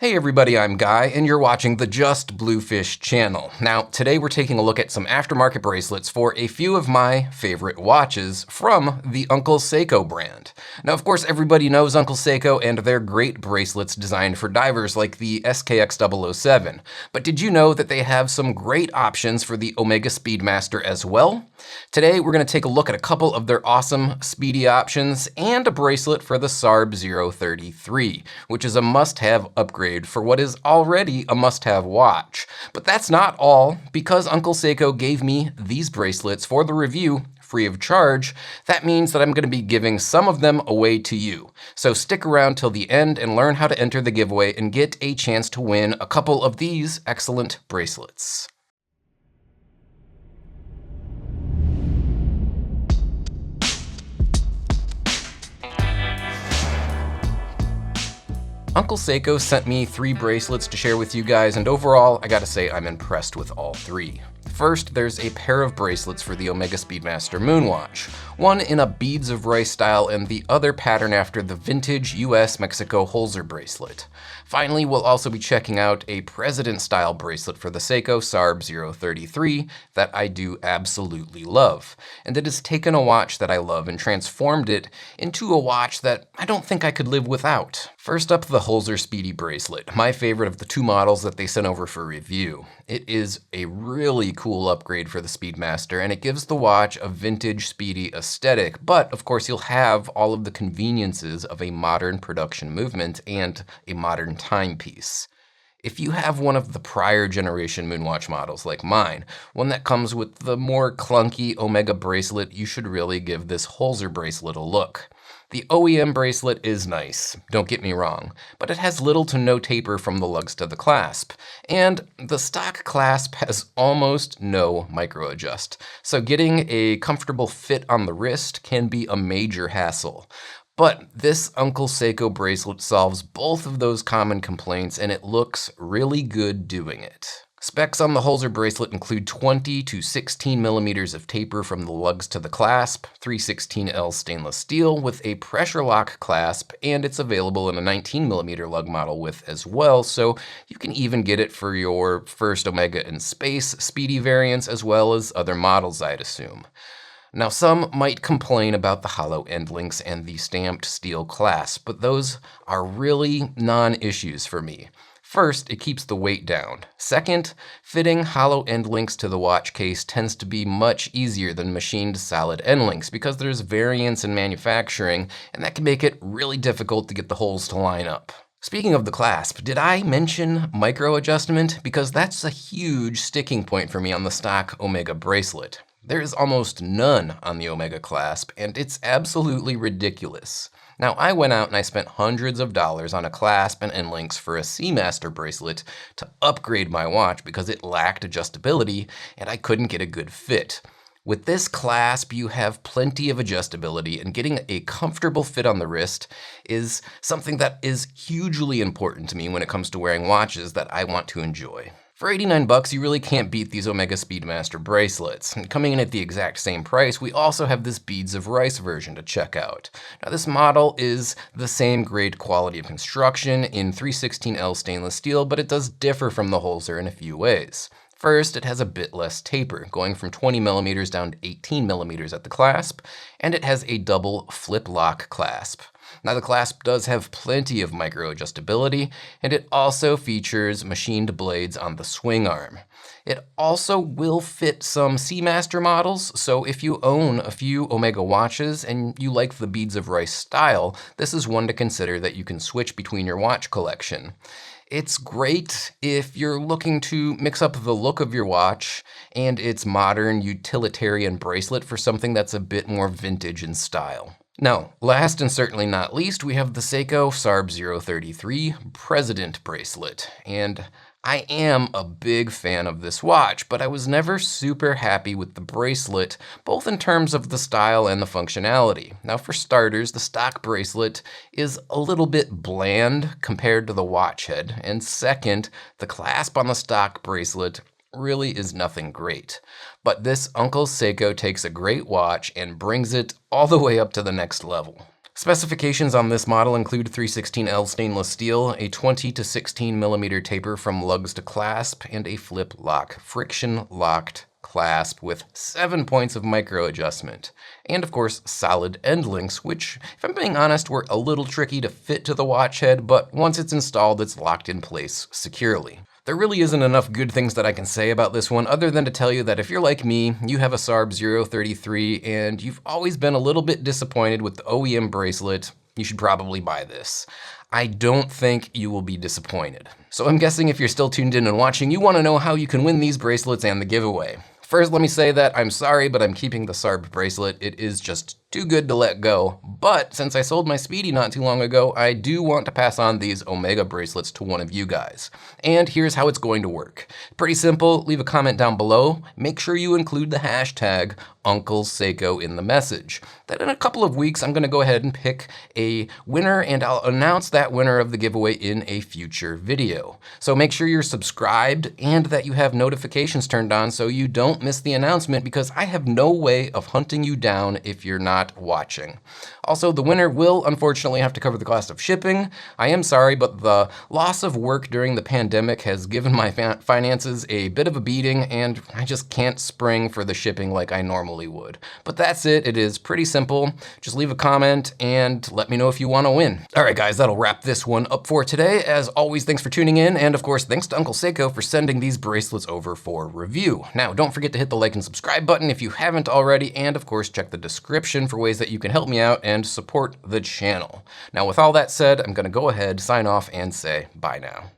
Hey everybody, I'm Guy, and you're watching the JustBlueFish channel. Now, today we're taking a look at some aftermarket bracelets for a few of my favorite watches from the Uncle Seiko brand. Now, of course, everybody knows Uncle Seiko and their great bracelets designed for divers like the SKX 007. But did you know that they have some great options for the Omega Speedmaster as well? Today, we're going to take a look at a couple of their awesome speedy options and a bracelet for the SARB033, which is a must-have upgrade for what is already a must-have watch. But that's not all. Because Uncle Seiko gave me these bracelets for the review free of charge, that means that I'm going to be giving some of them away to you. So stick around till the end and learn how to enter the giveaway and get a chance to win a couple of these excellent bracelets. Uncle Seiko sent me 3 bracelets to share with you guys, and overall, I gotta say I'm impressed with all 3. First, there's a pair of bracelets for the Omega Speedmaster Moonwatch, one in a beads of rice style and the other pattern after the vintage US-Mexico Holzer bracelet. Finally, we'll also be checking out a president-style bracelet for the Seiko SARB033 that I do absolutely love. And it has taken a watch that I love and transformed it into a watch that I don't think I could live without. First up, the Holzer Speedy bracelet, my favorite of the 2 models that they sent over for review. It is a really cool upgrade for the Speedmaster, and it gives the watch a vintage speedy aesthetic, but of course you'll have all of the conveniences of a modern production movement and a modern timepiece. If you have one of the prior generation Moonwatch models like mine, one that comes with the more clunky Omega bracelet, you should really give this Holzer bracelet a look. The OEM bracelet is nice, don't get me wrong, but it has little to no taper from the lugs to the clasp, and the stock clasp has almost no micro adjust, so getting a comfortable fit on the wrist can be a major hassle. But this Uncle Seiko bracelet solves both of those common complaints, and it looks really good doing it. Specs on the Holzer bracelet include 20 to 16 millimeters of taper from the lugs to the clasp, 316L stainless steel with a pressure lock clasp, and it's available in a 19 millimeter lug model width as well, so you can even get it for your first Omega in Space speedy variants as well as other models, I'd assume. Now, some might complain about the hollow end links and the stamped steel clasp, but those are really non-issues for me. First, it keeps the weight down. Second, fitting hollow end links to the watch case tends to be much easier than machined solid end links because there's variance in manufacturing, and that can make it really difficult to get the holes to line up. Speaking of the clasp, did I mention micro adjustment? Because that's a huge sticking point for me on the stock Omega bracelet. There is almost none on the Omega clasp, and it's absolutely ridiculous. Now, I went out and I spent hundreds of dollars on a clasp and end links for a Seamaster bracelet to upgrade my watch because it lacked adjustability and I couldn't get a good fit. With this clasp, you have plenty of adjustability, and getting a comfortable fit on the wrist is something that is hugely important to me when it comes to wearing watches that I want to enjoy. For 89 bucks, you really can't beat these Omega Speedmaster bracelets. And coming in at the exact same price, we also have this beads of rice version to check out. Now, this model is the same great quality of construction in 316L stainless steel, but it does differ from the Holzer in a few ways. First, it has a bit less taper, going from 20 millimeters down to 18 millimeters at the clasp, and it has a double flip lock clasp. Now, the clasp does have plenty of micro adjustability, and it also features machined blades on the swing arm. It also will fit some Seamaster models, so if you own a few Omega watches and you like the beads of rice style, this is one to consider that you can switch between your watch collection. It's great if you're looking to mix up the look of your watch and its modern utilitarian bracelet for something that's a bit more vintage in style. Now, last and certainly not least, we have the Seiko SARB033 President bracelet, and I am a big fan of this watch, but I was never super happy with the bracelet, both in terms of the style and the functionality. Now, for starters, the stock bracelet is a little bit bland compared to the watch head, and second, the clasp on the stock bracelet really is nothing great. But this Uncle Seiko takes a great watch and brings it all the way up to the next level. Specifications on this model include 316L stainless steel, a 20 to 16 millimeter taper from lugs to clasp, and a flip lock, friction locked clasp with 7 points of micro adjustment. And of course, solid end links, which, if I'm being honest, were a little tricky to fit to the watch head, but once it's installed, it's locked in place securely. There really isn't enough good things that I can say about this one other than to tell you that if you're like me, you have a SARB033 and you've always been a little bit disappointed with the OEM bracelet, you should probably buy this. I don't think you will be disappointed. So I'm guessing if you're still tuned in and watching, you want to know how you can win these bracelets and the giveaway. First, let me say that I'm sorry, but I'm keeping the SARB bracelet. It is just too good to let go. But since I sold my Speedy not too long ago, I do want to pass on these Omega bracelets to one of you guys. And here's how it's going to work. Pretty simple, leave a comment down below. Make sure you include the hashtag Uncle Seiko in the message. Then in a couple of weeks, I'm gonna go ahead and pick a winner and I'll announce that winner of the giveaway in a future video. So make sure you're subscribed and that you have notifications turned on so you don't miss the announcement, because I have no way of hunting you down if you're not watching. Also, the winner will unfortunately have to cover the cost of shipping. I am sorry, but the loss of work during the pandemic has given my finances a bit of a beating, and I just can't spring for the shipping like I normally would. But that's it. It is pretty simple. Just leave a comment and let me know if you want to win. All right, guys, that'll wrap this one up for today. As always, thanks for tuning in, and of course, thanks to Uncle Seiko for sending these bracelets over for review. Now, don't forget to hit the like and subscribe button if you haven't already, and of course, check the description for ways that you can help me out and support the channel. Now, with all that said, I'm gonna go ahead, sign off, and say bye now.